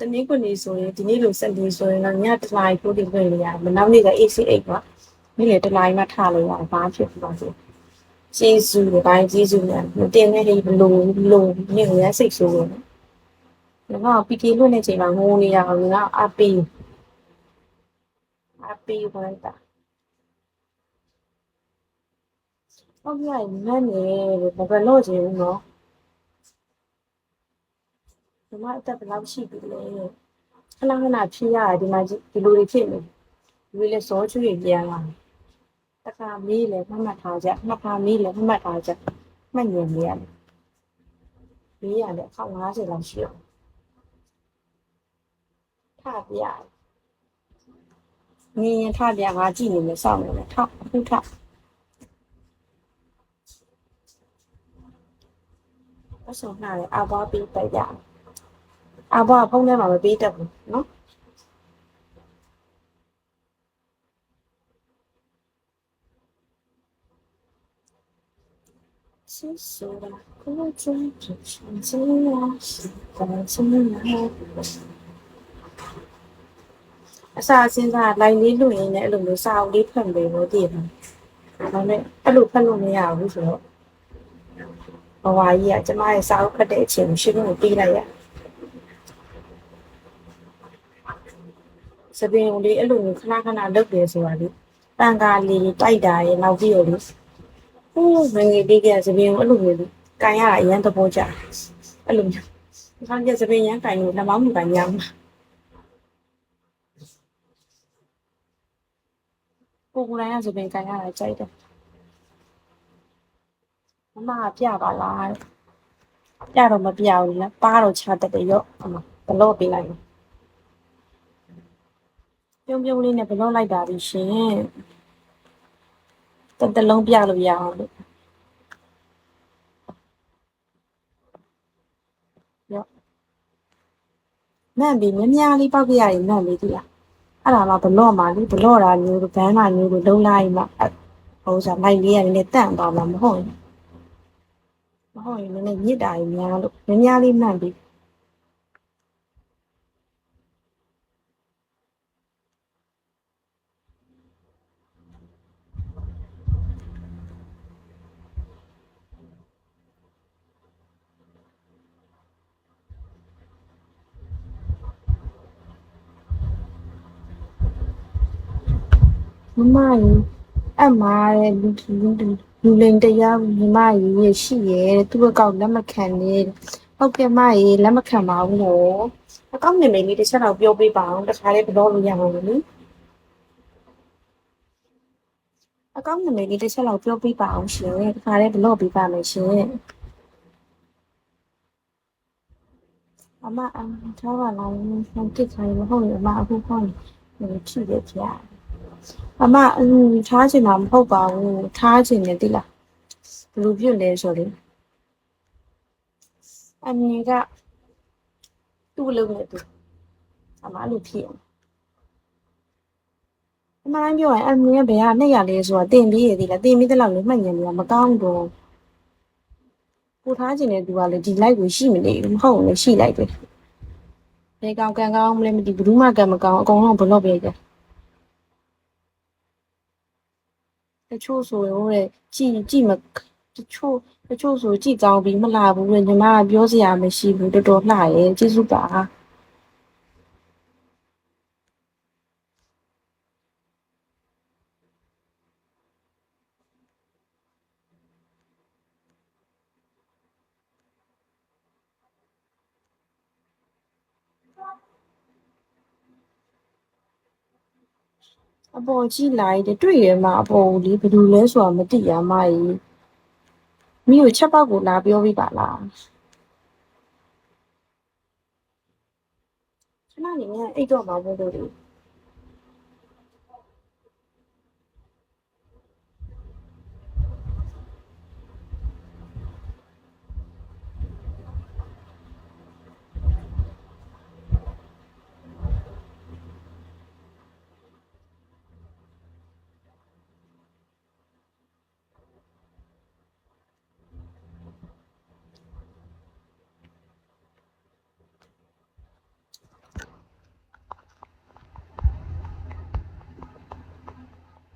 တနည်းကိုနေဆိုရင်ဒီနေ့လိုဆက်ပြီးဆိုရင်တော့ညတနားထိုးတင်ခွင့်ရမနောက်နေ့က AC8 ပါနေ့လေတနားမှထားလို့ရဘာဖြစ်ဖြစ်ပါစေကျေးဇူးတွေပိုင်းကျေးဇူးများမတင်တဲ့ဟိဘလို့နေ့ကစိတ်ဆိုးတယ်ငါပီတီလွတ်နေချိန်မှာငိုနေရအောင်ငါအပီဝိုင်းတာဟုတ်ကဲ့မန်းနေဘယ်လို့ချင်ဘူးနော်ဒီမှာအသက်ဘယ်လောက်ရှိပြီလဲခဏဖြစ်ရတယ်ဒီမှာဒီလိုတွေဖြစ်နေဒီလေစောချွေပြန်လာတခါမေးလေမှတ်ထားကြနှစ်ခါမေးလေမှတ်ထားကြမှတ်ညင်နေရတယ်မေးရတယ်အခါ90လောက်ရှိအောင်ထပြငင်းထပြငါကြည့်နေမယ်စောင့်နေမယ်ထအခုထအဆောင်နှာလေအဘွားပေးပြရအဘွားဖုန်းထဲမှာမပေးတတ်ဘူးနော်是说不再只是这样习惯成了အစာအစင်းစားလိုက်လေးလွတ်ရင်းနဲ့အဲ့လိုမျိုးစာအုပ်လေးဖတ်ပေးလို့တည်တယ်။ဒါနဲ့အဲ့လိုဖတ်လို့မရဘူးဆိုတော့ဘဝကြီးကကျမရဲ့စာအုပ်ဖတ်တဲ့အချိန်ကိုရှင်းဖို့ပေးလိုက်ရ။စပင်းလေးအဲ့လိုမျိုးခဏလုပ်တယ်ဆိုတာလေတန်ကားလေးတိုက်တာရဲ့နောက်ပြီးတော့လေဟိုးငငယ်လေးကစပင်းကိုအဲ့လိုမျိုးကန်ရတာအရင်သဘောကျအဲ့လိုမျိုးဒီခါကျစပင်းရန်ကန်လို့လက်မောင်းမကန်ရမှာကိုယ်တိုင်ကစပင်းကန်ရတာကြိုက်တယ်မမပြပါလားပြတော့မပြဘူးလားပါတော့ချတတ်တယ်ရောအမဘလော့ပေးလိုက်ပြုံးလေးနဲ့ဘလော့လိုက်တာပြီရှင်တလုံးပြလို့ရအောင်လို့ရောမှန်ပြီမြများလေးပောက်ပြရရင်မှန်ပြီဒီလားအဲ့ဒါမှဘလော့မှာလေဘလော့တာမျိုးဘန်းတာမျိုးကိုလုံးလိုက်မှဟိုစားလိုက်လေးရနေတန့်သွားမှာမဟုတ်ရင်လည်းညစ်တာကြီးများလို့မြများလေးမှန်ပြီမမကြီးအမားတဲ့လူလိန်တရားညီမကြီးရရှိရဲ့သူ့အကောင့်လက်မခံနဲ့ဟုတ်ကဲ့မကြီးလက်မခံပါဘူးနော်အကောင့်နာမည်လေးတစ်ချက်တော့ပြောပေးပါအောင်တခါလေးဘလော့လို့ရမှာလို့လေအကောင့်နာမည်လေးတစ်ချက်တော့ပြောပေးပါအောင်ရှင်တခါလေးဘလော့ပေးပါမယ်ရှင်အမထားပါလားဆန်တစ်ခိုင်းမဟုတ်ရင်အမအခုခေါင်းဖြည့်တယ်ဗျာအမထားချင်တာမဟုတ်ပါဘူးထားချင်တယ်တိလားဘလူးပြွတ်လဲဆိုလေအမေကသူ့အလုပ်နဲ့သူအမအဲ့လိုဖြစ်အမှန်ပြောရင်အမေကဘယ်ကနဲ့ရလဲဆိုတာတင်ပြီးရသေးလားတင်ပြီးတဲ့လောက်လည်းမှတ်ဉာဏ်တွေကမကောင်းတော့ကိုထားချင်တဲ့သူကလည်းဒီ live ကိုရှိမနေဘူးမဟုတ်လည်းရှိလိုက်တယ်ဘယ်ကောင်ကန်ကောင်းမလဲမသိဘူးမှကန်မကောင်းအကုန်လုံးဘလော့ပဲကြတချို့ဆိုရောတဲ့ကြည့်မတချို့ဆိုကြည့်ကောင်းပြီးမလာဘူးလေညီမကပြောစရာမရှိဘူးတော်တော်လှရဲ့ကျေးဇူးပါအပေါ်ကြည့်လိုက်တယ်တွေ့ရမှာအပေါ်လေးဘယ်လိုလဲဆိုတာမသိရမကြီးမိကိုချက်ပေါက်ကိုလာပြောပြပါလားခဏနေငါအိတ်တော့မှာဘို့လို့